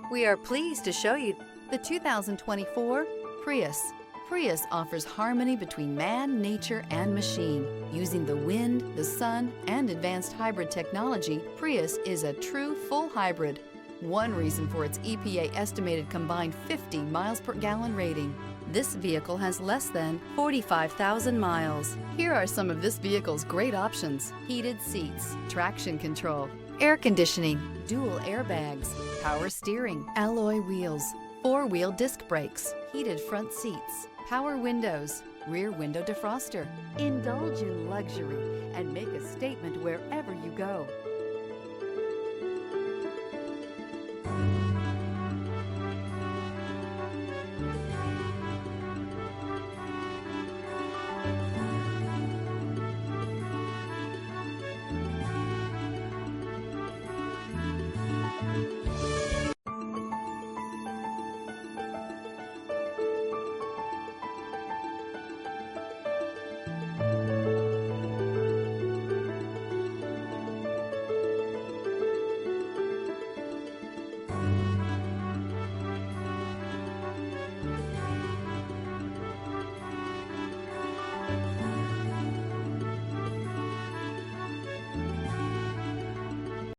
We are pleased to show you the 2024 Prius. Prius offers harmony between man, nature, and machine. Using the wind, the sun, and advanced hybrid technology, Prius is a true full hybrid. One reason for its EPA estimated combined 50 miles per gallon rating. This vehicle has less than 45,000 miles. Here are some of this vehicle's great options: heated seats, traction control, air conditioning, dual airbags, power steering, alloy wheels, four-wheel disc brakes, heated front seats, power windows, rear window defroster. Indulge in luxury and make a statement wherever you go.